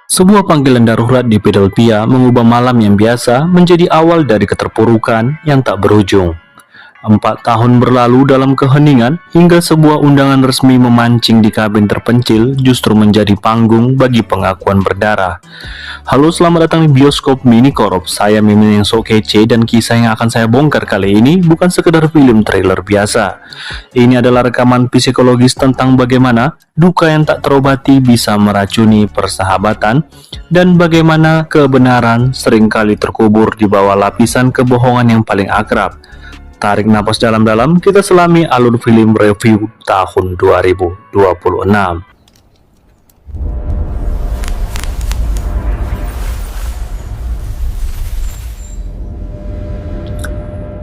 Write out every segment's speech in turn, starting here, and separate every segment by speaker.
Speaker 1: Sebuah panggilan darurat di Philadelphia mengubah malam yang biasa menjadi awal dari keterpurukan yang tak berujung. 4 tahun berlalu dalam keheningan hingga sebuah undangan resmi memancing di kabin terpencil justru menjadi panggung bagi pengakuan berdarah. Halo, selamat datang di Bioskop Mini Korop. Saya Mimin yang sok kece, dan kisah yang akan saya bongkar kali ini bukan sekedar film trailer biasa. Ini adalah rekaman psikologis tentang bagaimana duka yang tak terobati bisa meracuni persahabatan dan bagaimana kebenaran seringkali terkubur di bawah lapisan kebohongan yang paling akrab. Tarik napas dalam-dalam, kita selami alur film review tahun 2026.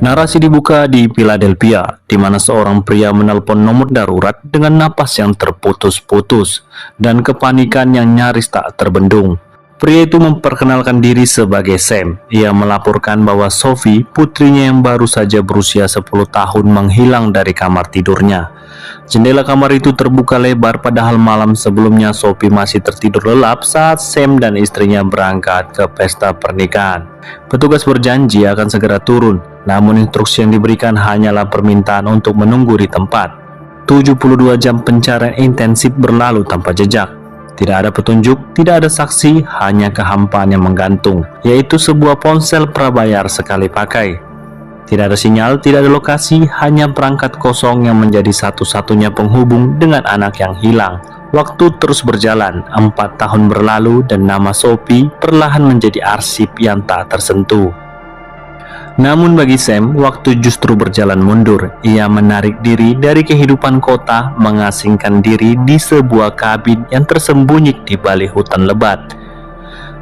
Speaker 1: Narasi dibuka di Philadelphia, di mana seorang pria menelpon nomor darurat dengan napas yang terputus-putus dan kepanikan yang nyaris tak terbendung. Pria itu memperkenalkan diri sebagai Sam. Ia melaporkan bahwa Sophie, putrinya yang baru saja berusia 10 tahun, menghilang dari kamar tidurnya. Jendela kamar itu terbuka lebar, padahal malam sebelumnya Sophie masih tertidur lelap saat Sam dan istrinya berangkat ke pesta pernikahan. Petugas berjanji akan segera turun, namun instruksi yang diberikan hanyalah permintaan untuk menunggu di tempat. 72 jam pencarian intensif berlalu tanpa jejak. Tidak ada petunjuk, tidak ada saksi, hanya kehampaan yang menggantung, yaitu sebuah ponsel prabayar sekali pakai. Tidak ada sinyal, tidak ada lokasi, hanya perangkat kosong yang menjadi satu-satunya penghubung dengan anak yang hilang. Waktu terus berjalan, 4 tahun berlalu dan nama Sophie perlahan menjadi arsip yang tak tersentuh. Namun bagi Sam, waktu justru berjalan mundur. Ia menarik diri dari kehidupan kota, mengasingkan diri di sebuah kabin yang tersembunyi di balik hutan lebat.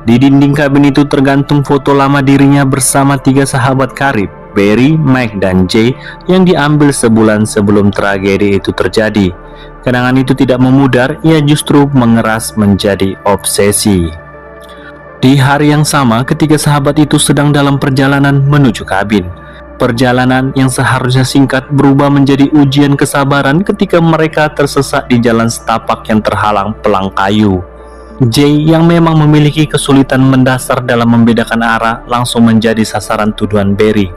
Speaker 1: Di dinding kabin itu tergantung foto lama dirinya bersama 3 sahabat karib, Barry, Mike, dan Jay, yang diambil sebulan sebelum tragedi itu terjadi. Kenangan itu tidak memudar, ia justru mengeras menjadi obsesi. Di hari yang sama, ketiga sahabat itu sedang dalam perjalanan menuju kabin. Perjalanan yang seharusnya singkat berubah menjadi ujian kesabaran ketika mereka tersesat di jalan setapak yang terhalang pelang kayu. Jay, yang memang memiliki kesulitan mendasar dalam membedakan arah, langsung menjadi sasaran tuduhan Barry.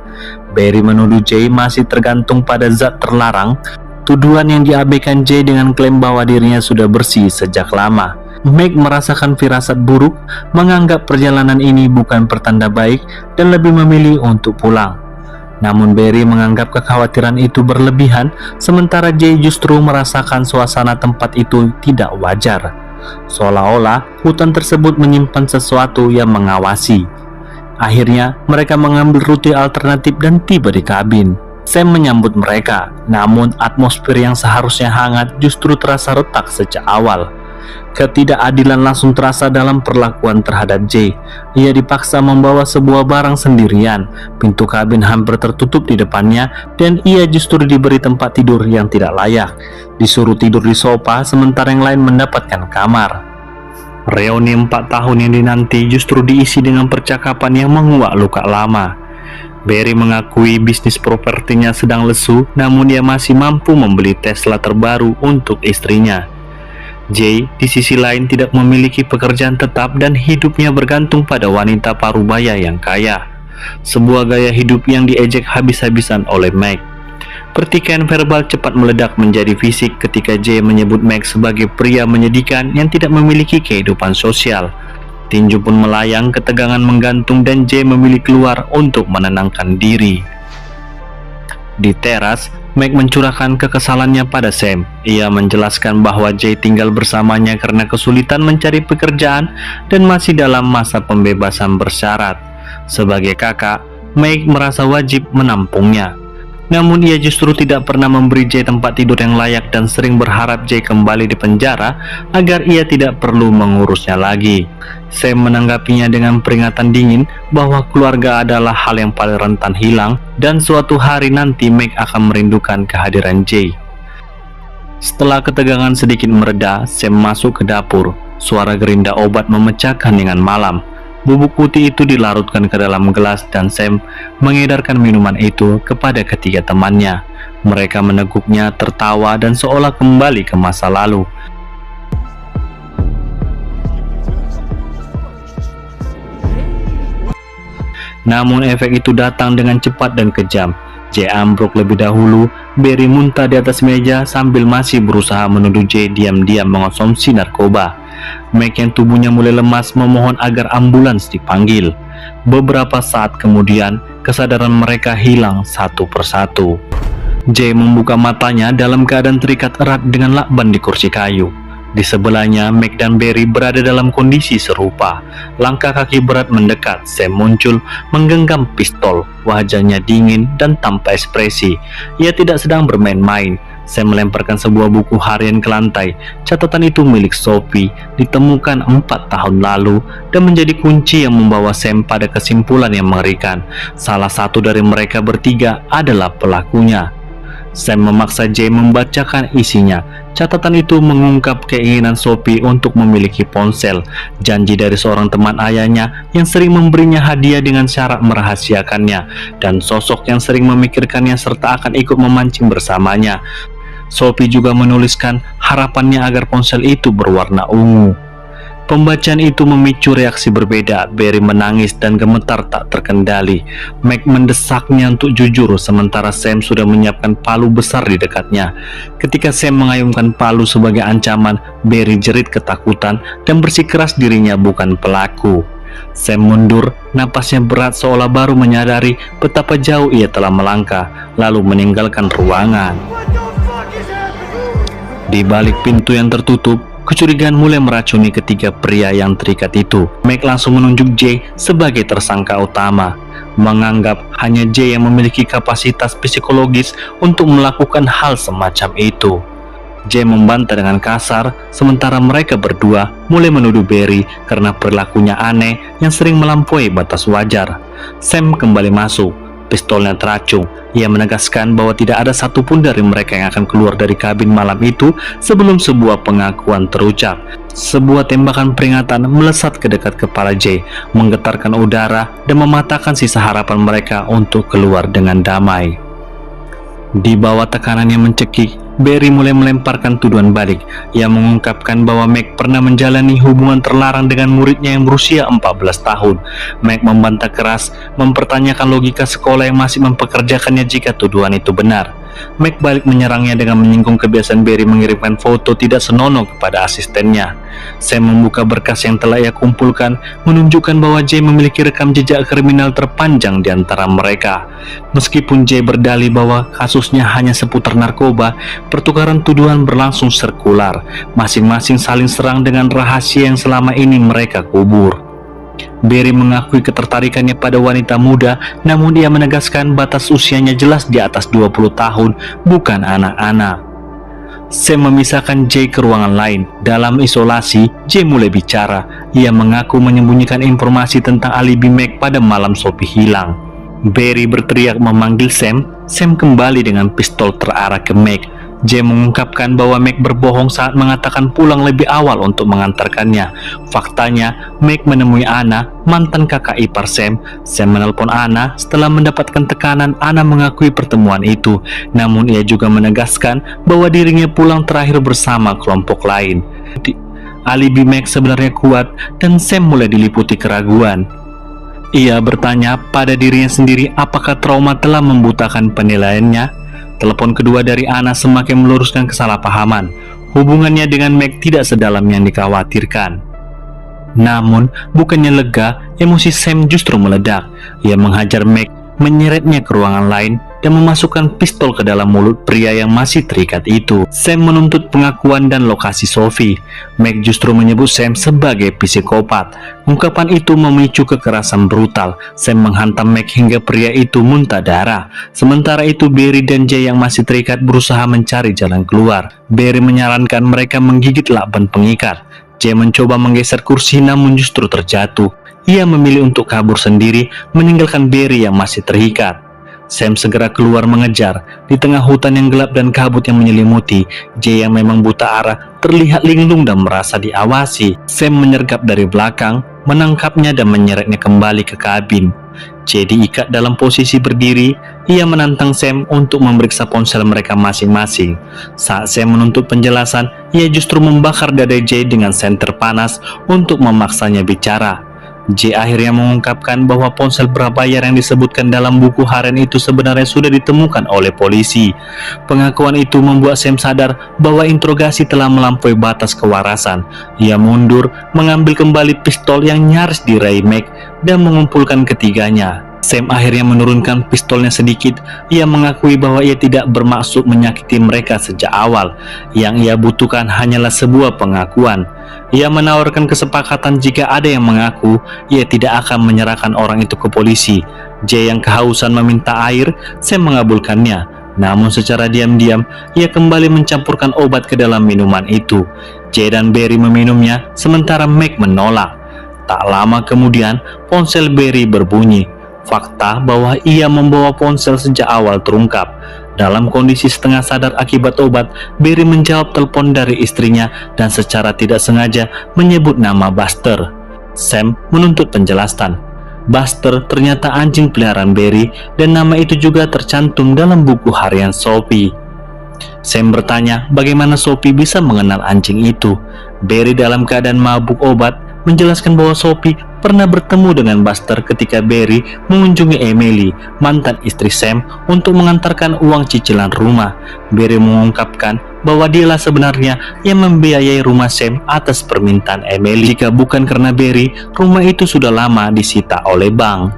Speaker 1: Barry menuduh Jay masih tergantung pada zat terlarang, tuduhan yang diabaikan Jay dengan klaim bahwa dirinya sudah bersih sejak lama. Meg merasakan firasat buruk, menganggap perjalanan ini bukan pertanda baik dan lebih memilih untuk pulang. Namun Barry menganggap kekhawatiran itu berlebihan, sementara Jay justru merasakan suasana tempat itu tidak wajar. Seolah-olah hutan tersebut menyimpan sesuatu yang mengawasi. Akhirnya mereka mengambil rute alternatif dan tiba di kabin. Sam menyambut mereka, namun atmosfer yang seharusnya hangat justru terasa retak sejak awal. Ketidakadilan langsung terasa dalam perlakuan terhadap Jay. Ia dipaksa membawa sebuah barang sendirian. Pintu kabin hampir tertutup di depannya, dan ia justru diberi tempat tidur yang tidak layak. Disuruh tidur di sofa, sementara yang lain mendapatkan kamar. Reuni 4 tahun yang dinanti justru diisi dengan percakapan yang menguak luka lama. Barry mengakui bisnis propertinya sedang lesu, namun ia masih mampu membeli Tesla terbaru untuk istrinya. Jay di sisi lain tidak memiliki pekerjaan tetap dan hidupnya bergantung pada wanita parubaya yang kaya. Sebuah gaya hidup yang diejek habis-habisan oleh Meg. Pertikaian verbal cepat meledak menjadi fisik ketika Jay menyebut Meg sebagai pria menyedihkan yang tidak memiliki kehidupan sosial. Tinju pun melayang, ketegangan menggantung, dan Jay memilih keluar untuk menenangkan diri. Di teras, Meg mencurahkan kekesalannya pada Sam. Ia menjelaskan bahwa Jay tinggal bersamanya karena kesulitan mencari pekerjaan dan masih dalam masa pembebasan bersyarat. Sebagai kakak, Meg merasa wajib menampungnya. Namun ia justru tidak pernah memberi Jay tempat tidur yang layak dan sering berharap Jay kembali di penjara agar ia tidak perlu mengurusnya lagi. Sam menanggapinya dengan peringatan dingin bahwa keluarga adalah hal yang paling rentan hilang, dan suatu hari nanti Meg akan merindukan kehadiran Jay. Setelah ketegangan sedikit mereda, Sam masuk ke dapur. Suara gerinda obat memecahkan dengan malam. Bubuk putih itu dilarutkan ke dalam gelas dan Sam mengedarkan minuman itu kepada ketiga temannya. Mereka meneguknya, tertawa, dan seolah kembali ke masa lalu. Namun efek itu datang dengan cepat dan kejam. J ambruk lebih dahulu. Barry muntah di atas meja sambil masih berusaha menuduh J diam-diam mengonsumsi narkoba. Meg yang tubuhnya mulai lemas memohon agar ambulans dipanggil. Beberapa saat kemudian, kesadaran mereka hilang satu persatu. J membuka matanya dalam keadaan terikat erat dengan lakban di kursi kayu. Di sebelahnya, Meg dan Barry berada dalam kondisi serupa. Langkah kaki berat mendekat. Sam muncul, menggenggam pistol. Wajahnya dingin dan tanpa ekspresi. Ia tidak sedang bermain-main. Sam melemparkan sebuah buku harian ke lantai. Catatan itu milik Sophie, ditemukan 4 tahun lalu, dan menjadi kunci yang membawa Sam pada kesimpulan yang mengerikan. Salah satu dari mereka bertiga adalah pelakunya. Sam memaksa J membacakan isinya. Catatan itu mengungkap keinginan Sophie untuk memiliki ponsel, janji dari seorang teman ayahnya yang sering memberinya hadiah dengan syarat merahasiakannya, dan sosok yang sering memikirkannya serta akan ikut memancing bersamanya. Sophie juga menuliskan harapannya agar ponsel itu berwarna ungu. Pembacaan itu memicu reaksi berbeda. Barry menangis dan gemetar tak terkendali. Meg mendesaknya untuk jujur, sementara Sam sudah menyiapkan palu besar di dekatnya. Ketika Sam mengayunkan palu sebagai ancaman, Barry jerit ketakutan dan bersikeras dirinya bukan pelaku. Sam mundur, napasnya berat seolah baru menyadari betapa jauh ia telah melangkah, lalu meninggalkan ruangan. Di balik pintu yang tertutup, kecurigaan mulai meracuni ketiga pria yang terikat itu. Meg langsung menunjuk J sebagai tersangka utama, menganggap hanya J yang memiliki kapasitas psikologis untuk melakukan hal semacam itu. J membantah dengan kasar, sementara mereka berdua mulai menuduh Barry karena perilakunya aneh yang sering melampaui batas wajar. Sam kembali masuk. Pistolnya teracung. Ia menegaskan bahwa tidak ada satupun dari mereka yang akan keluar dari kabin malam itu sebelum sebuah pengakuan terucap. Sebuah tembakan peringatan melesat ke dekat kepala J, menggetarkan udara dan mematahkan sisa harapan mereka untuk keluar dengan damai. Di bawah tekanan yang mencekik, Barry mulai melemparkan tuduhan balik. Ia mengungkapkan bahwa Meg pernah menjalani hubungan terlarang dengan muridnya yang berusia 14 tahun. Meg membantah keras, mempertanyakan logika sekolah yang masih mempekerjakannya jika tuduhan itu benar. Meg balik menyerangnya dengan menyinggung kebiasaan Barry mengirimkan foto tidak senonoh kepada asistennya. Sam membuka berkas yang telah ia kumpulkan, menunjukkan bahwa J memiliki rekam jejak kriminal terpanjang di antara mereka. Meskipun J berdalih bahwa kasusnya hanya seputar narkoba, pertukaran tuduhan berlangsung sirkular. Masing-masing saling serang dengan rahasia yang selama ini mereka kubur. Barry mengakui ketertarikannya pada wanita muda, namun dia menegaskan batas usianya jelas di atas 20 tahun, bukan anak-anak. Sam memisahkan J ke ruangan lain. Dalam isolasi, J mulai bicara. Ia mengaku menyembunyikan informasi tentang alibi Meg pada malam Sophie hilang. Barry berteriak memanggil Sam. Sam kembali dengan pistol terarah ke Meg. J mengungkapkan bahwa Meg berbohong saat mengatakan pulang lebih awal untuk mengantarkannya. Faktanya, Meg menemui Anna, mantan kakak ipar Sam. Sam menelpon Anna. Setelah mendapatkan tekanan, Anna mengakui pertemuan itu. Namun ia juga menegaskan bahwa dirinya pulang terakhir bersama kelompok lain. Alibi Meg sebenarnya kuat dan Sam mulai diliputi keraguan. Ia bertanya pada dirinya sendiri apakah trauma telah membutakan penilaiannya. Telepon kedua dari Anna semakin meluruskan kesalahpahaman. Hubungannya dengan Meg tidak sedalam yang dikhawatirkan. Namun, bukannya lega, emosi Sam justru meledak. Ia menghajar Meg, menyeretnya ke ruangan lain, dan memasukkan pistol ke dalam mulut pria yang masih terikat itu. Sam menuntut pengakuan dan lokasi Sophie. Meg justru menyebut Sam sebagai psikopat. Ungkapan itu memicu kekerasan brutal. Sam menghantam Meg hingga pria itu muntah darah. Sementara itu Barry dan J yang masih terikat berusaha mencari jalan keluar. Barry menyarankan mereka menggigit lakban pengikat. J mencoba menggeser kursi namun justru terjatuh. Ia memilih untuk kabur sendiri, meninggalkan Barry yang masih terikat. Sam segera keluar mengejar. Di tengah hutan yang gelap dan kabut yang menyelimuti, J yang memang buta arah terlihat linglung dan merasa diawasi. Sam menyergap dari belakang, menangkapnya dan menyeretnya kembali ke kabin. J diikat dalam posisi berdiri. Ia menantang Sam untuk memeriksa ponsel mereka masing-masing. Saat Sam menuntut penjelasan, ia justru membakar dada J dengan senter panas untuk memaksanya bicara. J akhirnya mengungkapkan bahwa ponsel berbayar yang disebutkan dalam buku harian itu sebenarnya sudah ditemukan oleh polisi. Pengakuan itu membuat Sam sadar bahwa interogasi telah melampaui batas kewarasan. Ia mundur, mengambil kembali pistol yang nyaris diraih Meg dan mengumpulkan ketiganya. Sam akhirnya menurunkan pistolnya sedikit. Ia mengakui bahwa ia tidak bermaksud menyakiti mereka sejak awal. Yang ia butuhkan hanyalah sebuah pengakuan. Ia menawarkan kesepakatan jika ada yang mengaku, ia tidak akan menyerahkan orang itu ke polisi. J yang kehausan meminta air, Sam mengabulkannya. Namun secara diam-diam, ia kembali mencampurkan obat ke dalam minuman itu. J dan Barry meminumnya, sementara Meg menolak. Tak lama kemudian, ponsel Barry berbunyi. Fakta bahwa ia membawa ponsel sejak awal terungkap. Dalam kondisi setengah sadar akibat obat, Barry menjawab telepon dari istrinya dan secara tidak sengaja menyebut nama Buster. Sam menuntut penjelasan. Buster ternyata anjing peliharaan Barry dan nama itu juga tercantum dalam buku harian Sophie. Sam bertanya bagaimana Sophie bisa mengenal anjing itu. Barry dalam keadaan mabuk obat menjelaskan bahwa Sophie pernah bertemu dengan Buster ketika Barry mengunjungi Emily, mantan istri Sam, untuk mengantarkan uang cicilan rumah. Barry mengungkapkan bahwa dialah sebenarnya yang membiayai rumah Sam atas permintaan Emily. Jika bukan karena Barry, rumah itu sudah lama disita oleh bank.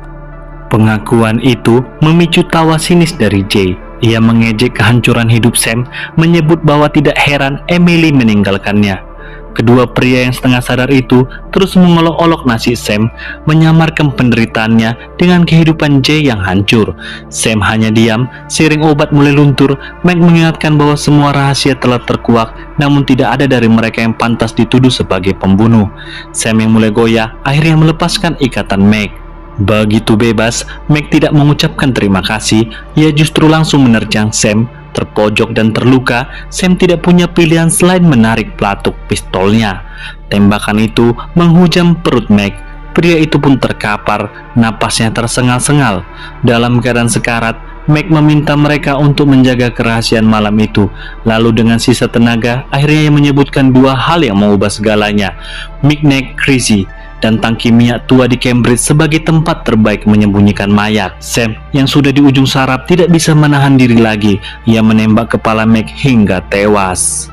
Speaker 1: Pengakuan itu memicu tawa sinis dari J. Ia mengejek kehancuran hidup Sam, menyebut bahwa tidak heran Emily meninggalkannya. Kedua pria yang setengah sadar itu terus mengolok-olok nasib Sam, menyamarkan penderitaannya dengan kehidupan J yang hancur. Sam hanya diam, seiring obat mulai luntur. Meg mengingatkan bahwa semua rahasia telah terkuak, namun tidak ada dari mereka yang pantas dituduh sebagai pembunuh. Sam yang mulai goyah akhirnya melepaskan ikatan Meg. Begitu bebas, Meg tidak mengucapkan terima kasih. Ia justru langsung menerjang Sam. Terpojok dan terluka, Sam tidak punya pilihan selain menarik pelatuk pistolnya. Tembakan itu menghujam perut Meg. Pria itu pun terkapar, napasnya tersengal-sengal. Dalam keadaan sekarat, Meg meminta mereka untuk menjaga kerahasiaan malam itu. Lalu dengan sisa tenaga, akhirnya ia menyebutkan dua hal yang mengubah segalanya: Midnight Crazy dan tangki minyak tua di Cambridge sebagai tempat terbaik menyembunyikan mayat. Sam yang sudah di ujung saraf tidak bisa menahan diri lagi. Ia menembak kepala Meg hingga tewas.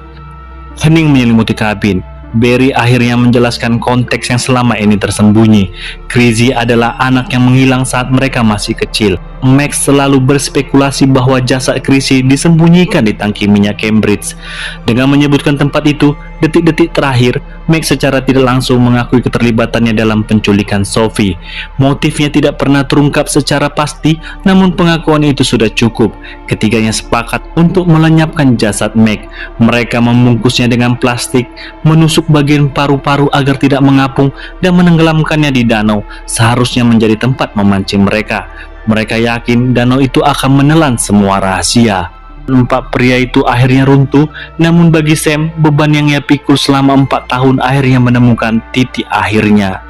Speaker 1: Hening menyelimuti kabin. Barry akhirnya menjelaskan konteks yang selama ini tersembunyi. Crazy adalah anak yang menghilang saat mereka masih kecil. Max selalu berspekulasi bahwa jasad Crazy disembunyikan di tangki minyak Cambridge. Dengan menyebutkan tempat itu, detik-detik terakhir, Max secara tidak langsung mengakui keterlibatannya dalam penculikan Sophie. Motifnya tidak pernah terungkap secara pasti, namun pengakuan itu sudah cukup. Ketiganya sepakat untuk melenyapkan jasad Meg. Mereka membungkusnya dengan plastik, menusuk bagian paru-paru agar tidak mengapung, dan menenggelamkannya di danau, seharusnya menjadi tempat memancing mereka. Mereka yakin danau itu akan menelan semua rahasia. Empat pria itu akhirnya runtuh, namun bagi Sam, beban yang ia pikul selama 4 tahun akhirnya menemukan titik akhirnya.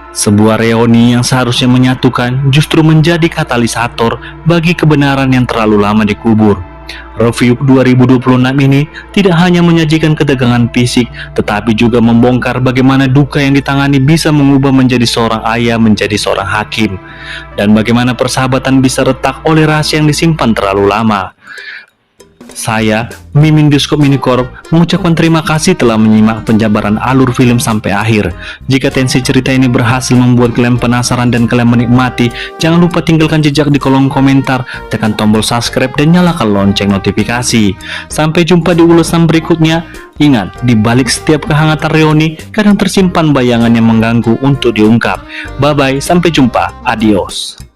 Speaker 1: Sebuah reuni yang seharusnya menyatukan justru menjadi katalisator bagi kebenaran yang terlalu lama dikubur. Review 2026 ini tidak hanya menyajikan ketegangan fisik, tetapi juga membongkar bagaimana duka yang ditangani bisa mengubah menjadi seorang ayah, menjadi seorang hakim, dan bagaimana persahabatan bisa retak oleh rahasia yang disimpan terlalu lama. Saya, Mimin Bioskop Minicorp, mengucapkan terima kasih telah menyimak penjabaran alur film sampai akhir. Jika tensi cerita ini berhasil membuat kalian penasaran dan kalian menikmati, jangan lupa tinggalkan jejak di kolom komentar, tekan tombol subscribe dan nyalakan lonceng notifikasi. Sampai jumpa di ulasan berikutnya. Ingat, di balik setiap kehangatan reuni, kadang tersimpan bayangan yang mengganggu untuk diungkap. Bye-bye, sampai jumpa. Adios.